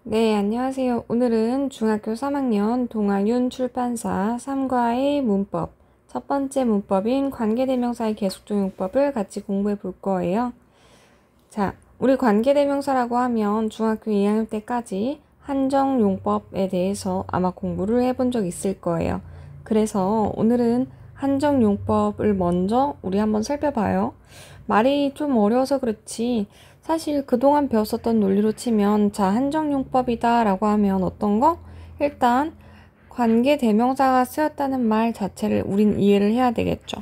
네, 안녕하세요. 오늘은 중학교 3학년 동아윤 출판사 3과의 문법, 첫 번째 문법인 관계대명사의 계속적용법을 같이 공부해 볼 거예요. 자, 우리 관계대명사라고 하면 중학교 2학년 때까지 한정용법에 대해서 아마 공부를 해본 적 있을 거예요. 그래서 오늘은 한정용법을 먼저 우리 한번 살펴봐요. 말이 좀 어려워서 그렇지 사실 그동안 배웠었던 논리로 치면 자, 한정용법이다 라고 하면 어떤 거? 일단 관계대명사가 쓰였다는 말 자체를 우린 이해를 해야 되겠죠.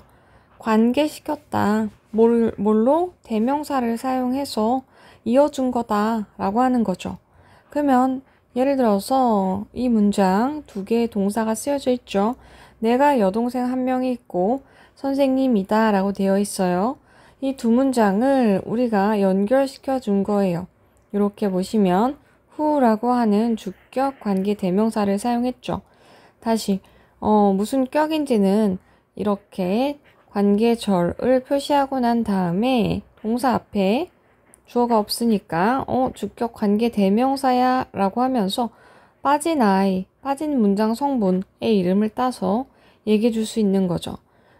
관계시켰다. 뭘로? 대명사를 사용해서 이어준 거다 라고 하는 거죠. 그러면 예를 들어서 이 문장 두 개의 동사가 쓰여져 있죠. 내가 여동생 한 명이 있고 선생님이다 라고 되어 있어요. 이 두 문장을 우리가 연결시켜 준 거예요. 이렇게 보시면 who라고 하는 주격 관계 대명사를 사용했죠. 다시 무슨 격인지는 이렇게 관계절을 표시하고 난 다음에 동사 앞에 주어가 없으니까 주격 관계 대명사야 라고 하면서 빠진 아이, 빠진 문장 성분의 이름을 따서 얘기해 줄 수 있는 거죠.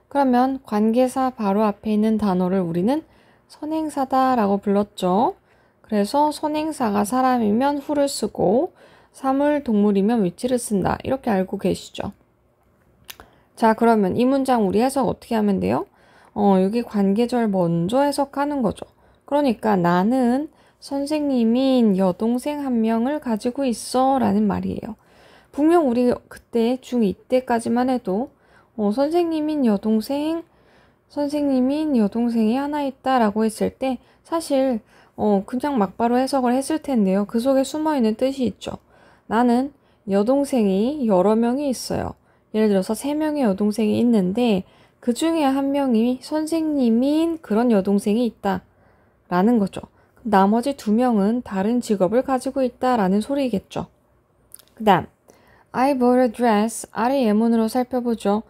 그러면 관계사 바로 앞에 있는 단어를 우리는 선행사다 라고 불렀죠. 그래서 선행사가 사람이면 who를 쓰고 사물, 동물이면 which를 쓴다. 이렇게 알고 계시죠. 자, 그러면 이 문장 우리 해석 어떻게 하면 돼요? 여기 관계절 먼저 해석하는 거죠. 그러니까 나는 선생님인 여동생 한 명을 가지고 있어 라는 말이에요. 분명 우리 그때 중2 때까지만 해도 선생님인 여동생이 하나 있다 라고 했을 때 사실 그냥 막바로 해석을 했을 텐데요. 그 속에 숨어있는 뜻이 있죠. 나는 여동생이 여러 명이 있어요. 예를 들어서 3명의 여동생이 있는데 그 중에 한 명이 선생님인 그런 여동생이 있다 라는 거죠. 나머지 2명은 다른 직업을 가지고 있다 라는 소리겠죠. 그 다음 I bought a dress. 아래 예문으로 살펴보죠.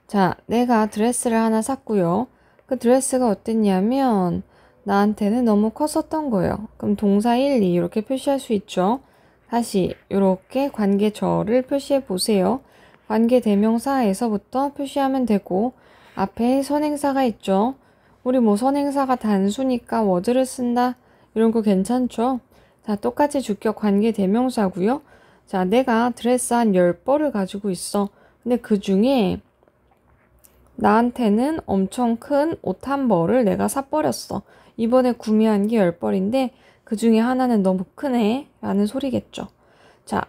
자, 내가 드레스를 하나 샀고요. 그 드레스가 어땠냐면 나한테는 너무 컸었던 거예요. 그럼 동사 1, 2 이렇게 표시할 수 있죠. 다시 이렇게 관계절을 표시해 보세요. 관계대명사에서부터 표시하면 되고 앞에 선행사가 있죠. 우리 선행사가 단수니까 was를 쓴다. 이런 거 괜찮죠? 자, 똑같이 주격 관계대명사고요. 자, 내가 드레스 한 10벌을 가지고 있어. 근데 그 중에 나한테는 엄청 큰 옷 한 벌을 내가 사버렸어. 이번에 구매한 게 10벌인데 그 중에 하나는 너무 크네 라는 소리겠죠. 자,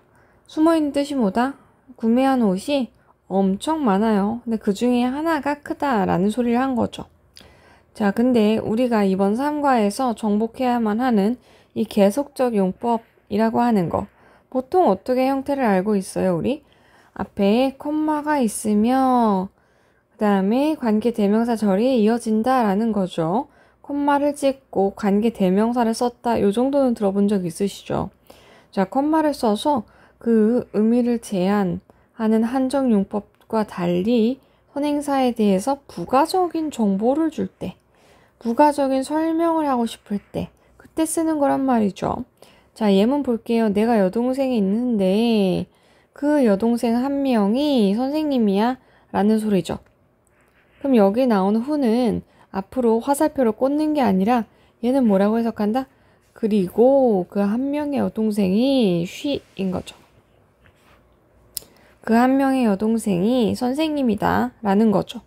숨어있는 뜻이 뭐다? 구매한 옷이 엄청 많아요. 근데 그 중에 하나가 크다 라는 소리를 한 거죠. 자, 근데 우리가 이번 3과에서 정복해야만 하는 이 계속적 용법이라고 하는 거 보통 어떻게 형태를 알고 있어요, 우리? 앞에 콤마가 있으며 그 다음에 관계대명사절이 이어진다 라는 거죠. 콤마를 찍고 관계대명사를 썼다. 요 정도는 들어본 적 있으시죠? 자, 콤마를 써서 그 의미를 제한하는 한정용법과 달리 선행사에 대해서 부가적인 정보를 줄 때, 부가적인 설명을 하고 싶을 때 그때 쓰는 거란 말이죠. 자, 예문 볼게요. 내가 여동생이 있는데 그 여동생 한 명이 선생님이야 라는 소리죠. 그럼 여기 나오는 who는 앞으로 화살표를 꽂는 게 아니라 얘는 뭐라고 해석한다? 그리고 그 한 명의 여동생이 she인 거죠. 그 한 명의 여동생이 선생님이다 라는 거죠.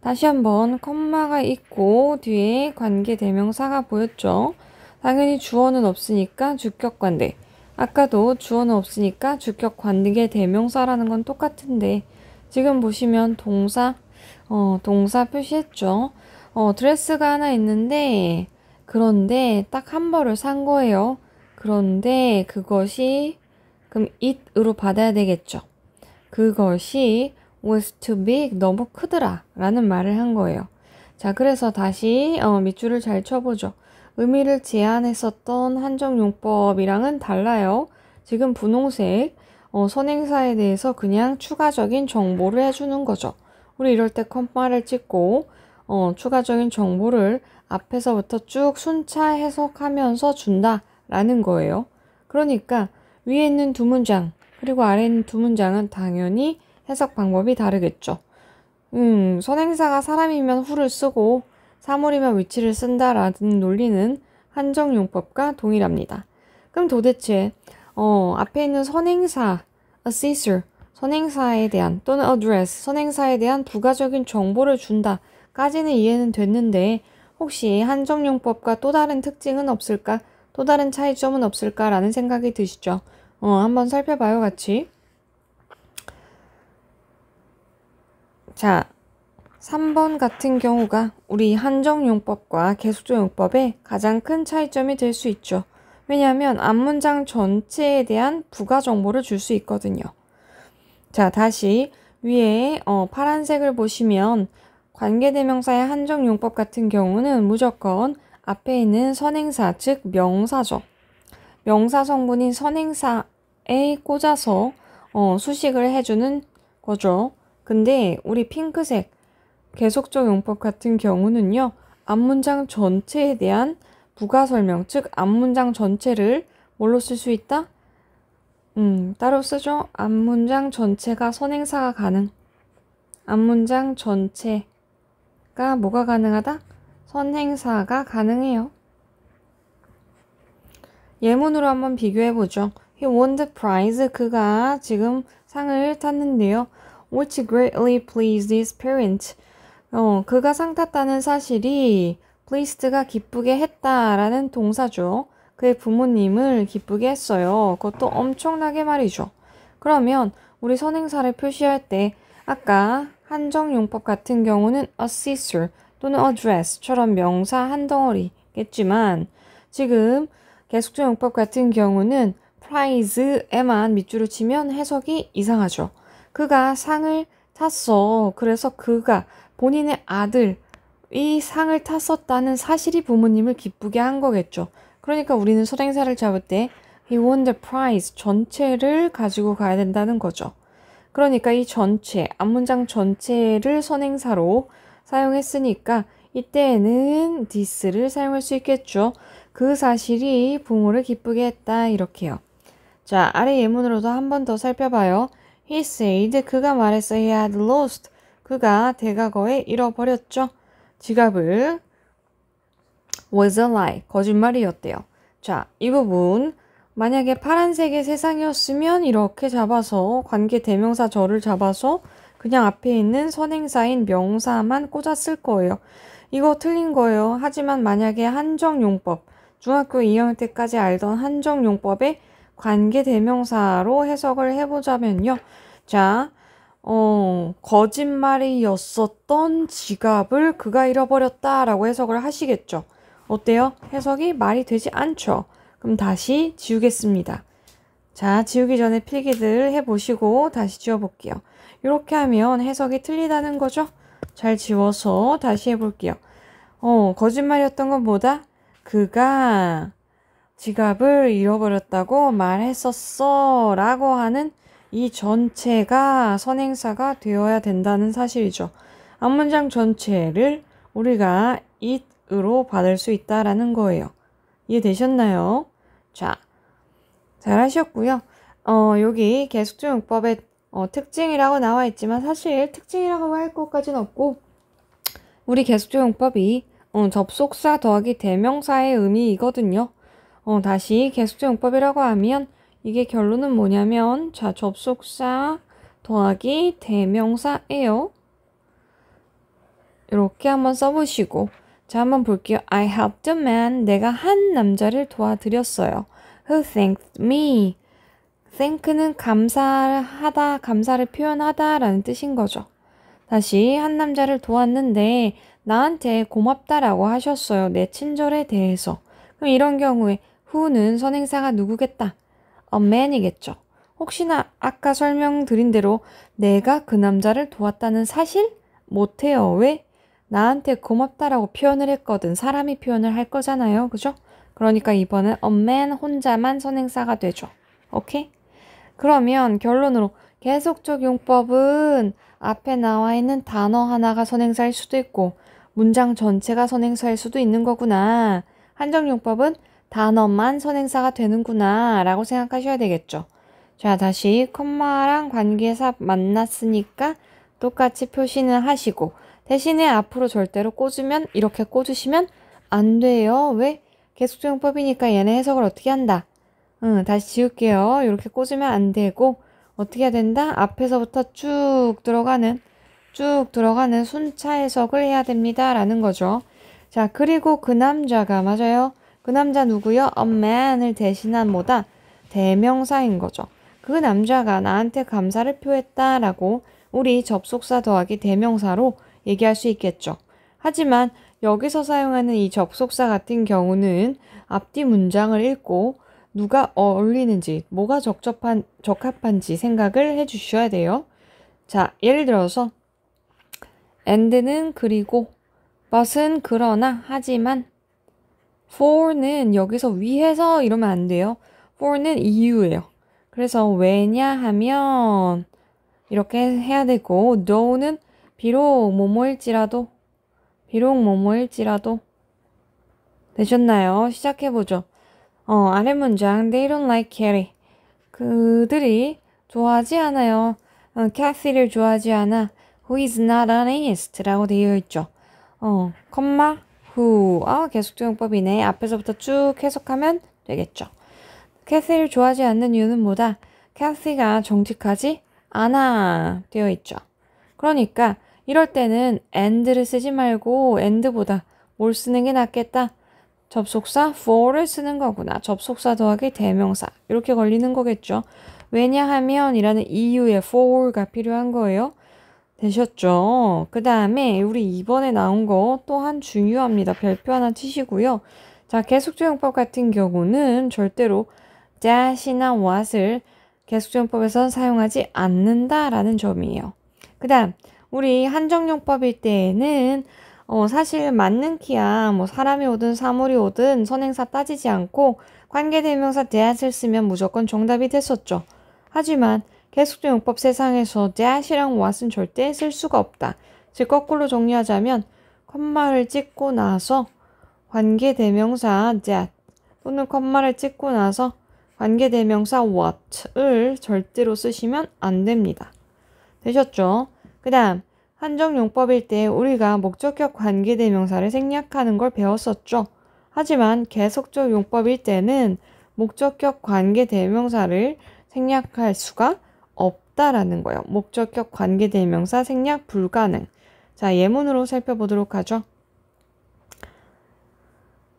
다시 한번 컴마가 있고 뒤에 관계대명사가 보였죠. 당연히 주어는 없으니까 주격관대. 아까도 주어는 없으니까 주격관계대명사라는 건 똑같은데 지금 보시면 동사 표시했죠. 드레스가 하나 있는데 그런데 딱 한 벌을 산 거예요. 그런데 그것이 그럼 it으로 받아야 되겠죠. 그것이 was too big, 너무 크더라 라는 말을 한 거예요. 자, 그래서 다시 밑줄을 잘 쳐보죠. 의미를 제한했었던 한정용법이랑은 달라요. 지금 분홍색 선행사에 대해서 그냥 추가적인 정보를 해주는 거죠. 우리 이럴 때 컴마를 찍고 추가적인 정보를 앞에서부터 쭉 순차 해석하면서 준다 라는 거예요. 그러니까 위에 있는 두 문장 그리고 아래에 있는 두 문장은 당연히 해석 방법이 다르겠죠. 선행사가 사람이면 who를 쓰고 사물이면 which를 쓴다라는 논리는 한정용법과 동일합니다. 그럼 도대체 앞에 있는 선행사, assessor, 선행사에 대한 또는 address, 선행사에 대한 부가적인 정보를 준다까지는 이해는 됐는데 혹시 한정용법과 또 다른 특징은 없을까? 또 다른 차이점은 없을까라는 생각이 드시죠? 한번 살펴봐요, 같이. 자, 3번 같은 경우가 우리 한정용법과 계속적용법의 가장 큰 차이점이 될 수 있죠. 왜냐하면 앞문장 전체에 대한 부가 정보를 줄 수 있거든요. 자, 다시 위에 파란색을 보시면 관계대명사의 한정용법 같은 경우는 무조건 앞에 있는 선행사, 즉 명사죠. 명사 성분인 선행사에 꽂아서 수식을 해주는 거죠. 근데 우리 핑크색 계속적 용법 같은 경우는요. 앞문장 전체에 대한 부가 설명, 즉 앞문장 전체를 뭘로 쓸 수 있다? 따로 쓰죠. 앞문장 전체가 선행사가 가능. 앞문장 전체가 뭐가 가능하다? 선행사가 가능해요. 예문으로 한번 비교해보죠. He won the prize. 그가 지금 상을 탔는데요. Which greatly pleased his parents. 그가 상 탔다는 사실이 pleased가 기쁘게 했다라는 동사죠. 그의 부모님을 기쁘게 했어요. 그것도 엄청나게 말이죠. 그러면 우리 선행사를 표시할 때 아까 한정용법 같은 경우는 assessor 또는 address처럼 명사 한 덩어리겠지만 지금 계속적 용법 같은 경우는 prize에만 밑줄을 치면 해석이 이상하죠. 그가 상을 탔어. 그래서 그가 본인의 아들이 상을 탔었다는 사실이 부모님을 기쁘게 한 거겠죠. 그러니까 우리는 선행사를 잡을 때 he won the prize 전체를 가지고 가야 된다는 거죠. 그러니까 이 전체, 앞문장 전체를 선행사로 사용했으니까 이때에는 this를 사용할 수 있겠죠. 그 사실이 부모를 기쁘게 했다 이렇게요. 자, 아래 예문으로도 한 번 더 살펴봐요. He said, 그가 말했어. He had lost. 그가 대과거에 잃어버렸죠. 지갑을 was a lie. 거짓말이었대요. 자, 이 부분 만약에 파란색의 세상이었으면 이렇게 잡아서 관계 대명사 절을 잡아서 그냥 앞에 있는 선행사인 명사만 꽂았을 거예요. 이거 틀린 거예요. 하지만 만약에 한정용법, 중학교 2학년 때까지 알던 한정용법의 관계 대명사로 해석을 해보자면요. 자, 거짓말이었었던 지갑을 그가 잃어버렸다라고 해석을 하시겠죠. 어때요? 해석이 말이 되지 않죠. 그럼 다시 지우겠습니다. 자, 지우기 전에 필기들 해보시고 다시 지워볼게요. 이렇게 하면 해석이 틀리다는 거죠. 잘 지워서 다시 해볼게요. 거짓말이었던 건 뭐다? 그가 지갑을 잃어버렸다고 말했었어 라고 하는 이 전체가 선행사가 되어야 된다는 사실이죠. 앞문장 전체를 우리가 it으로 받을 수 있다라는 거예요. 이해되셨나요? 자, 잘하셨고요. 여기 계속적 용법의 특징이라고 나와 있지만 사실 특징이라고 할 것까지는 없고 우리 계속적 용법이 접속사 더하기 대명사의 의미이거든요. 다시 계속적 용법이라고 하면 이게 결론은 뭐냐면 자, 접속사 더하기 대명사예요. 이렇게 한번 써보시고 자, 한번 볼게요. I helped a man. 내가 한 남자를 도와드렸어요. Who thanked me. thank는 감사하다, 감사를 표현하다 라는 뜻인 거죠. 다시 한 남자를 도왔는데 나한테 고맙다라고 하셨어요. 내 친절에 대해서. 그럼 이런 경우에 who는 선행사가 누구겠다? a man이겠죠. 혹시나 아까 설명드린 대로 내가 그 남자를 도왔다는 사실? 못해요. 왜? 나한테 고맙다라고 표현을 했거든. 사람이 표현을 할 거잖아요. 그죠? 그러니까 이번엔 a man 혼자만 선행사가 되죠. 오케이? 그러면 결론으로 계속적 용법은 앞에 나와 있는 단어 하나가 선행사일 수도 있고 문장 전체가 선행사일 수도 있는 거구나. 한정용법은 단어만 선행사가 되는구나 라고 생각하셔야 되겠죠. 자, 다시 콤마랑 관계사 만났으니까 똑같이 표시는 하시고 대신에 앞으로 절대로 꽂으면 이렇게 꽂으시면 안 돼요. 왜? 계속적용법이니까 얘네 해석을 어떻게 한다? 다시 지울게요. 이렇게 꽂으면 안 되고 어떻게 해야 된다? 앞에서부터 쭉 들어가는 순차 해석을 해야 됩니다. 라는 거죠. 자, 그리고 그 남자가 맞아요. 그 남자 누구요? A man을 대신한 뭐다? 대명사인 거죠. 그 남자가 나한테 감사를 표했다라고 우리 접속사 더하기 대명사로 얘기할 수 있겠죠. 하지만 여기서 사용하는 이 접속사 같은 경우는 앞뒤 문장을 읽고 누가 어울리는지, 뭐가 적합한지 생각을 해주셔야 돼요. 자, 예를 들어서 and는 그리고, but은 그러나, 하지만, for는 여기서 위해서 이러면 안 돼요. for는 이유예요. 그래서 왜냐하면 이렇게 해야 되고, though는 비록 뭐뭐일지라도 되셨나요? 시작해보죠. 아래 문장 They don't like Carrie. 그들이 좋아하지 않아요. Kathy를 좋아하지 않아. Who is not honest 라고 되어 있죠. 컴마 who 계속적용법이네. 앞에서부터 쭉 해석하면 되겠죠. Kathy를 좋아하지 않는 이유는 뭐다? Kathy가 정직하지 않아 되어 있죠. 그러니까 이럴 때는 and를 쓰지 말고 and보다 뭘 쓰는 게 낫겠다? 접속사 for를 쓰는 거구나. 접속사 더하기 대명사. 이렇게 걸리는 거겠죠. 왜냐하면 이라는 이유의 for가 필요한 거예요. 되셨죠? 그 다음에 우리 이번에 나온 거 또한 중요합니다. 별표 하나 치시고요. 자, 계속적용법 같은 경우는 절대로 that이나 what을 계속적용법에서 사용하지 않는다라는 점이에요. 그 다음 우리 한정용법일 때에는 사실 맞는 키야 뭐 사람이 오든 사물이 오든 선행사 따지지 않고 관계대명사 that을 쓰면 무조건 정답이 됐었죠. 하지만 계속적용법 세상에서 that이랑 what은 절대 쓸 수가 없다. 즉 거꾸로 정리하자면 컴마를 찍고 나서 관계대명사 that 또는 컴마를 찍고 나서 관계대명사 what을 절대로 쓰시면 안 됩니다. 되셨죠? 그 다음 한정용법일 때 우리가 목적격 관계대명사를 생략하는 걸 배웠었죠. 하지만 계속적 용법일 때는 목적격 관계대명사를 생략할 수가 없다라는 거예요. 목적격 관계대명사 생략 불가능. 자, 예문으로 살펴보도록 하죠.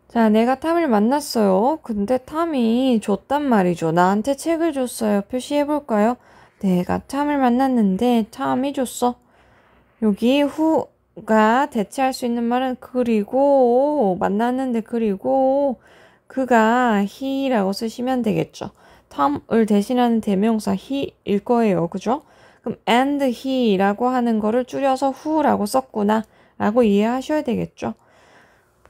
자, 내가 탐을 만났어요. 근데 탐이 줬단 말이죠. 나한테 책을 줬어요. 표시해볼까요? 내가 탐을 만났는데 탐이 줬어. 여기 who가 대체할 수 있는 말은 그리고 만났는데 그리고 그가 he라고 쓰시면 되겠죠. 톰을 대신하는 대명사 he일 거예요. 그죠? 그럼 and he라고 하는 거를 줄여서 who라고 썼구나 라고 이해하셔야 되겠죠.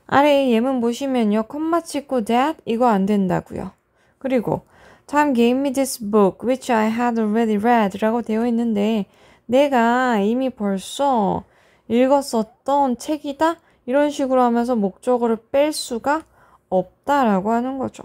아래 예문 보시면요. 콤마 찍고 that 이거 안 된다고요. 그리고 Tom gave me this book which I had already read 라고 되어 있는데 내가 이미 벌써 읽었었던 책이다? 이런 식으로 하면서 목적어를 뺄 수가 없다라고 하는 거죠.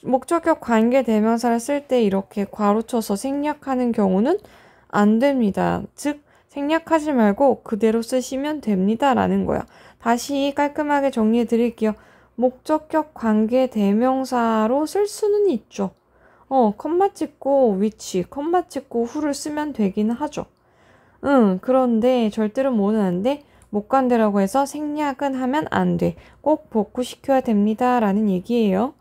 목적격 관계대명사를 쓸 때 이렇게 괄호쳐서 생략하는 경우는 안 됩니다. 즉 생략하지 말고 그대로 쓰시면 됩니다. 라는 거야. 다시 깔끔하게 정리해 드릴게요. 목적격 관계대명사로 쓸 수는 있죠. 컴마 찍고 which, 컴마 찍고 who를 쓰면 되기는 하죠. 그런데 절대로 뭐는 안 돼? 목관대라고 해서 생략은 하면 안 돼. 꼭 복구시켜야 됩니다. 라는 얘기예요.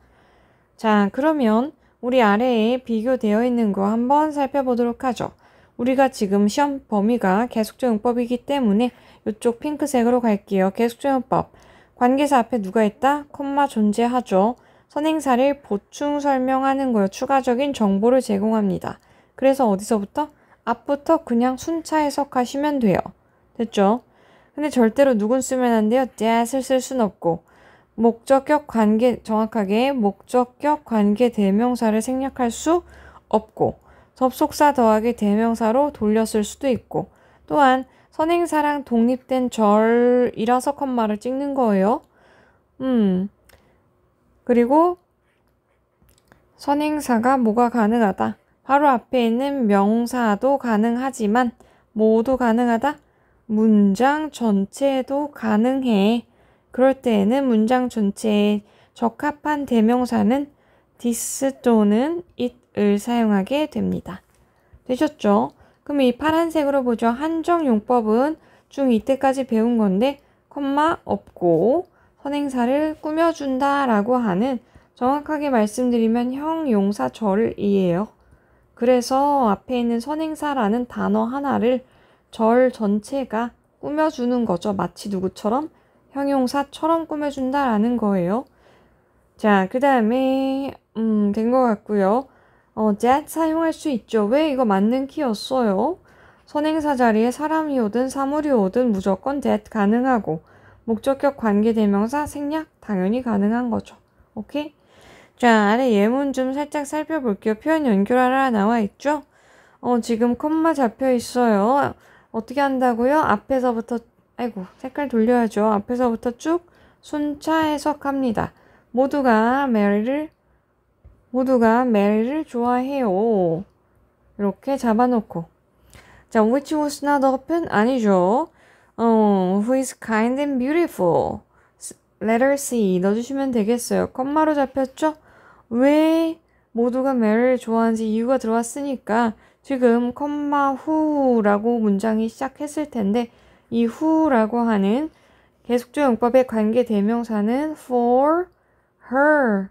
자, 그러면 우리 아래에 비교되어 있는 거 한번 살펴보도록 하죠. 우리가 지금 시험 범위가 계속적용법이기 때문에 이쪽 핑크색으로 갈게요. 계속적용법. 관계사 앞에 누가 있다? 콤마 존재하죠. 선행사를 보충 설명하는 거예요. 추가적인 정보를 제공합니다. 그래서 어디서부터? 앞부터 그냥 순차 해석하시면 돼요. 됐죠? 근데 절대로 누군 쓰면 안 돼요. that을 쓸 순 없고 목적격 관계 정확하게 목적격 관계 대명사를 생략할 수 없고 접속사 더하기 대명사로 돌렸을 수도 있고 또한 선행사랑 독립된 절이라서 컴마를 찍는 거예요. 그리고 선행사가 뭐가 가능하다? 바로 앞에 있는 명사도 가능하지만 뭐도 가능하다? 문장 전체도 가능해. 그럴 때에는 문장 전체에 적합한 대명사는 this 또는 it을 사용하게 됩니다. 되셨죠? 그럼 이 파란색으로 보죠. 한정용법은 중2 때까지 배운 건데 콤마 없고 선행사를 꾸며준다 라고 하는, 정확하게 말씀드리면 형용사 절이에요. 그래서 앞에 있는 선행사라는 단어 하나를 절 전체가 꾸며주는 거죠. 마치 누구처럼? 형용사처럼 꾸며준다라는 거예요. 자, 그 다음에 된 것 같고요. that 사용할 수 있죠. 왜? 이거 맞는 키였어요. 선행사 자리에 사람이 오든 사물이 오든 무조건 that 가능하고, 목적격 관계대명사 생략 당연히 가능한 거죠. 오케이? 자, 아래 예문 좀 살짝 살펴볼게요. 표현 연결하라 나와 있죠? 지금 콤마 잡혀 있어요. 어떻게 한다고요? 앞에서부터, 아이고, 색깔 돌려야죠. 앞에서부터 쭉 순차 해석합니다. 모두가 메리를 좋아해요. 이렇게 잡아놓고. 자, which was not open? 아니죠. who is kind and beautiful? letter C 넣어주시면 되겠어요. 콤마로 잡혔죠? 왜 모두가 메리를 좋아하는지 이유가 들어왔으니까 지금 콤마 who라고 문장이 시작했을 텐데, 이 who라고 하는 계속적 용법의 관계 대명사는 for her,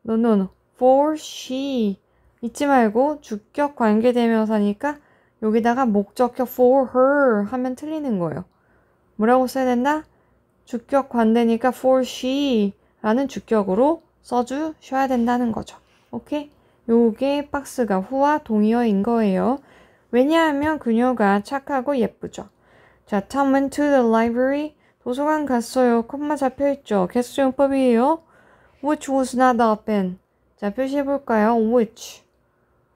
no, for she 잊지 말고 주격 관계 대명사니까 여기다가 목적격 for her 하면 틀리는 거예요. 뭐라고 써야 된다? 주격 관대니까 for she 라는 주격으로 써주셔야 된다는 거죠. 오케이? 요게 박스가 who와 동의어인 거예요. 왜냐하면 그녀가 착하고 예쁘죠. 자, Tom went to the library. 도서관 갔어요. 콤마 잡혀있죠. 계속적 용법이에요. Which was not open. 자, 표시해볼까요? Which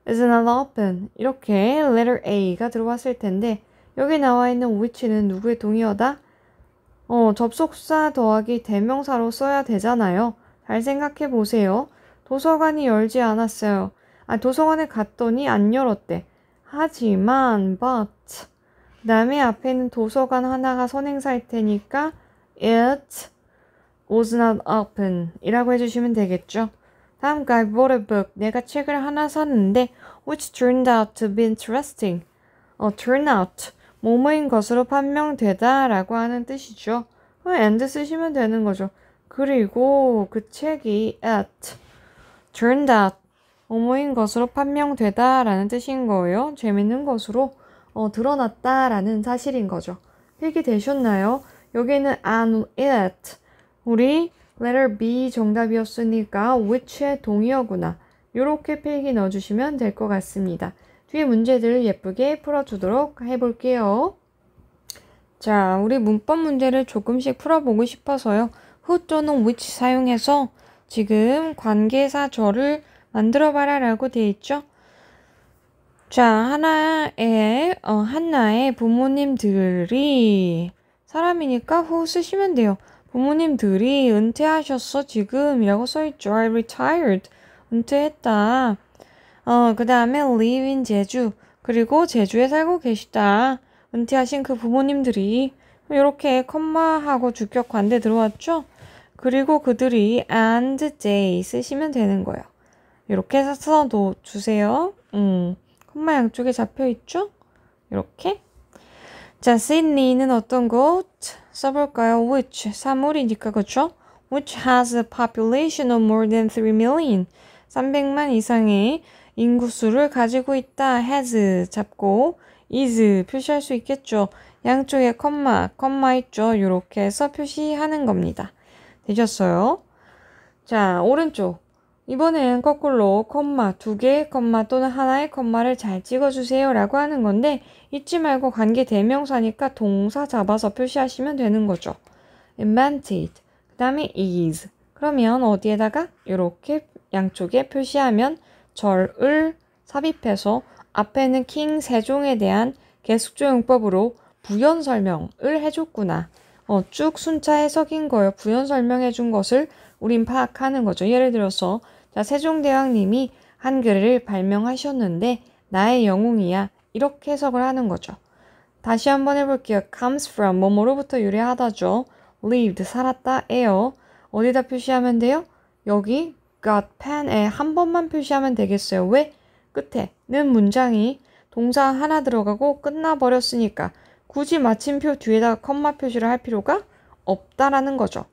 is not open. 이렇게 letter A가 들어왔을 텐데, 여기 나와 있는 which는 누구의 동의어다? 접속사 더하기 대명사로 써야 되잖아요. 잘 생각해 보세요. 도서관이 열지 않았어요. 도서관에 갔더니 안 열었대. 하지만 but 그 다음에 앞에 있는 도서관 하나가 선행사일 테니까 it was not open 이라고 해주시면 되겠죠. 다음 거 I bought a book. 내가 책을 하나 샀는데 which turned out to be interesting. turn out 뭐뭐인 것으로 판명되다 라고 하는 뜻이죠. and 쓰시면 되는 거죠. 그리고 그 책이 at turned out 뭐뭐인 것으로 판명되다 라는 뜻인 거예요. 재밌는 것으로 드러났다 라는 사실인 거죠. 필기 되셨나요? 여기는 and it, 우리 letter B 정답이었으니까 which의 동의어구나. 이렇게 필기 넣어주시면 될 것 같습니다. 뒤에 문제들을 예쁘게 풀어주도록 해볼게요. 자, 우리 문법 문제를 조금씩 풀어보고 싶어서요. who 또는 which 사용해서 지금 관계사절을 만들어봐라 라고 되어 있죠. 자, 한나의 부모님들이 사람이니까 who 쓰시면 돼요. 부모님들이 은퇴하셨어 지금 이라고 써있죠. I retired. 은퇴했다. 그 다음에 live in 제주. 그리고 제주에 살고 계시다. 은퇴하신 그 부모님들이. 이렇게 컴마하고 주격 관대 들어왔죠. 그리고 그들이 and they 쓰시면 되는 거예요. 이렇게 써서 주세요. 콤마 양쪽에 잡혀있죠? 이렇게. 자, Sydney는 어떤 곳 써볼까요? which, 사물이니까 그쵸? which has a population of more than 3 million. 300만 이상의 인구수를 가지고 있다. has 잡고 is 표시할 수 있겠죠. 양쪽에 컴마 있죠. 이렇게 해서 표시하는 겁니다. 되셨어요? 자, 오른쪽. 이번엔 거꾸로 콤마, 2개의 콤마 또는 하나의 콤마를 잘 찍어주세요 라고 하는 건데, 잊지 말고 관계 대명사니까 동사 잡아서 표시하시면 되는 거죠. invented, 그 다음에 is. 그러면 어디에다가 이렇게 양쪽에 표시하면 절을 삽입해서 앞에는 킹 세종에 대한 계속적 용법으로 부연 설명을 해줬구나. 쭉 순차 해석인 거예요. 부연 설명해준 것을 우린 파악하는 거죠. 예를 들어서 자, 세종대왕님이 한글을 발명하셨는데 나의 영웅이야. 이렇게 해석을 하는 거죠. 다시 한번 해볼게요. comes from 뭐뭐로부터 유래하다죠. lived 살았다예요. 어디다 표시하면 돼요? 여기 got pen에 한 번만 표시하면 되겠어요. 왜? 끝에는 문장이 동사 하나 들어가고 끝나버렸으니까 굳이 마침표 뒤에다가 컴마 표시를 할 필요가 없다라는 거죠.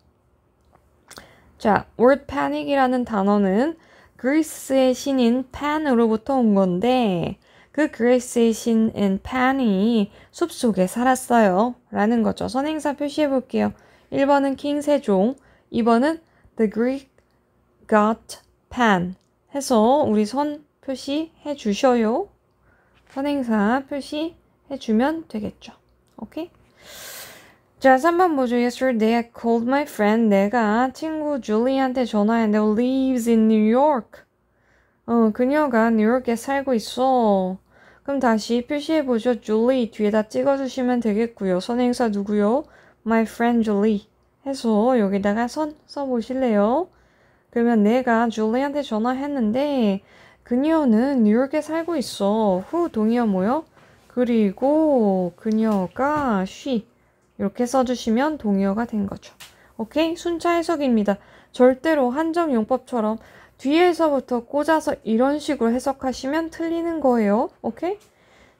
자, word panic이라는 단어는 그리스의 신인 판으로부터 온 건데 그 그리스의 신인 판이 숲속에 살았어요 라는 거죠. 선행사 표시해 볼게요. 1번은 킹 세종, 2번은 the Greek got pan 해서 우리 선 표시해 주셔요. 선행사 표시해 주면 되겠죠. 오케이? 자, 3번 보죠. Yesterday I called my friend. 내가 친구 줄리한테 전화했는데 lives in New York. 그녀가 뉴욕에 살고 있어. 그럼 다시 표시해보죠. 줄리 뒤에다 찍어주시면 되겠고요. 선행사 누구요? My friend Julie 해서 여기다가 선 써보실래요? 그러면 내가 줄리한테 전화했는데 그녀는 뉴욕에 살고 있어. 후 동의어 뭐요? 그리고 그녀가 she 이렇게 써주시면 동의어가 된 거죠. 오케이? 순차 해석입니다. 절대로 한정용법처럼 뒤에서부터 꽂아서 이런 식으로 해석하시면 틀리는 거예요. 오케이?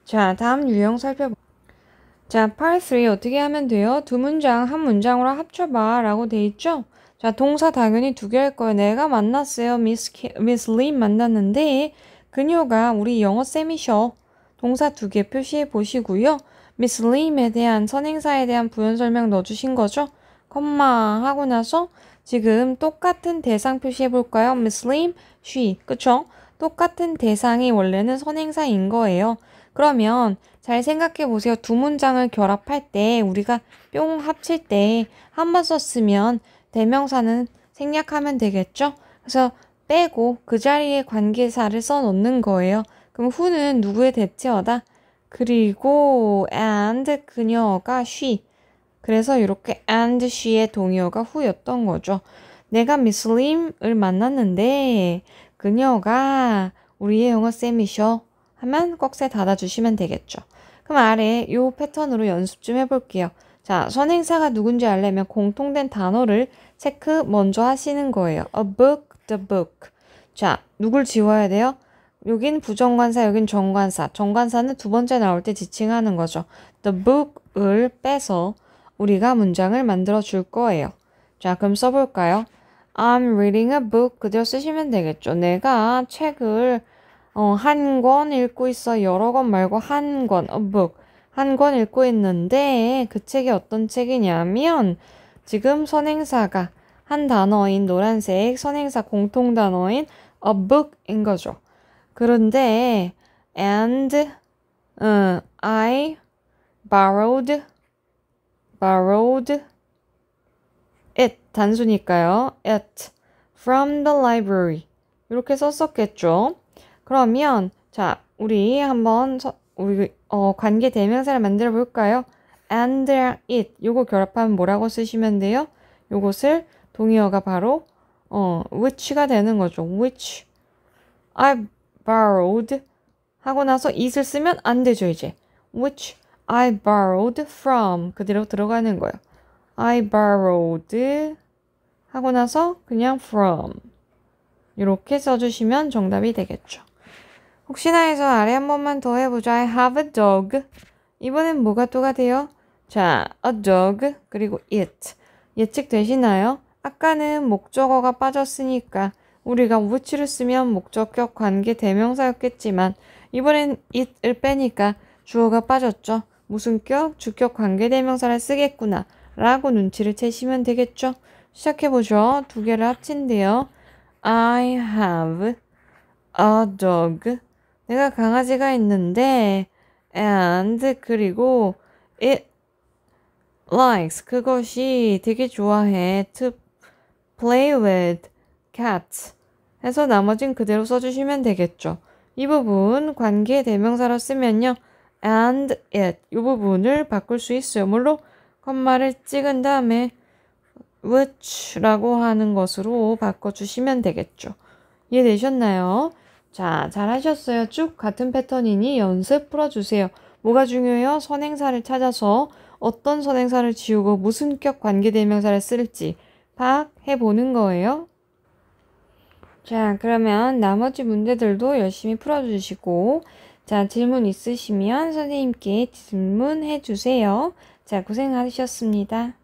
자, 다음 유형 살펴볼게요. 자, part 3 어떻게 하면 돼요? 두 문장 한 문장으로 합쳐봐 라고 돼 있죠? 자, 동사 당연히 두 개 할 거예요. 내가 만났어요. Miss Lim 만났는데 그녀가 우리 영어쌤이셔. 동사 두 개 표시해 보시고요. Miss Lim에 대한 선행사에 대한 부연 설명 넣어주신 거죠? 컴마 하고 나서 지금 똑같은 대상 표시해 볼까요? Miss Lim, she. 그쵸? 똑같은 대상이 원래는 선행사인 거예요. 그러면 잘 생각해 보세요. 두 문장을 결합할 때 우리가 뿅 합칠 때 한 번 썼으면 대명사는 생략하면 되겠죠? 그래서 빼고 그 자리에 관계사를 써 놓는 거예요. 그럼 who는 누구의 대체어다? 그리고 and 그녀가 she. 그래서 이렇게 and she의 동의어가 who였던 거죠. 내가 미스 림을 만났는데 그녀가 우리의 영어쌤이셔 하면 꺽쇠 닫아주시면 되겠죠. 그럼 아래 이 패턴으로 연습 좀 해볼게요. 자, 선행사가 누군지 알려면 공통된 단어를 체크 먼저 하시는 거예요. A book, the book. 자, 누굴 지워야 돼요? 여긴 부정관사, 여긴 정관사. 정관사는 두 번째 나올 때 지칭하는 거죠. The book을 빼서 우리가 문장을 만들어 줄 거예요. 자, 그럼 써볼까요? I'm reading a book. 그대로 쓰시면 되겠죠. 내가 책을 한 권 읽고 있어. 여러 권 말고 한 권, a book. 한 권 읽고 있는데 그 책이 어떤 책이냐면 지금 선행사가 한 단어인 노란색 선행사 공통 단어인 a book인 거죠. 그런데 and I borrowed it 단수니까요. it from the library 이렇게 썼었겠죠. 그러면 자 우리 한번 우리 관계 대명사를 만들어 볼까요? and it 요거 결합하면 뭐라고 쓰시면 돼요? 요것을 동의어가 바로 which가 되는 거죠. which I borrowed 하고 나서 it을 쓰면 안 되죠, 이제. which I borrowed from 그대로 들어가는 거예요. I borrowed 하고 나서 그냥 from 이렇게 써주시면 정답이 되겠죠. 혹시나 해서 아래 한 번만 더 해보죠. I have a dog. 이번엔 뭐가 또가 돼요? 자, a dog 그리고 it. 예측되시나요? 아까는 목적어가 빠졌으니까 우리가 which를 쓰면 목적격 관계 대명사였겠지만 이번엔 it을 빼니까 주어가 빠졌죠. 무슨 격? 주격 관계 대명사를 쓰겠구나 라고 눈치를 채시면 되겠죠. 시작해보죠. 두 개를 합친대요. I have a dog. 내가 강아지가 있는데 and 그리고 it likes 그것이 되게 좋아해 to play with cats 해서 나머진 그대로 써주시면 되겠죠. 이 부분 관계 대명사로 쓰면요. and it 이 부분을 바꿀 수 있어요. 물론 컴마를 찍은 다음에 which라고 하는 것으로 바꿔주시면 되겠죠. 이해되셨나요? 자, 잘하셨어요. 쭉 같은 패턴이니 연습 풀어주세요. 뭐가 중요해요? 선행사를 찾아서 어떤 선행사를 지우고 무슨 격 관계대명사를 쓸지 파악해보는 거예요. 자, 그러면 나머지 문제들도 열심히 풀어주시고, 자, 질문 있으시면 선생님께 질문해 주세요. 자, 고생하셨습니다.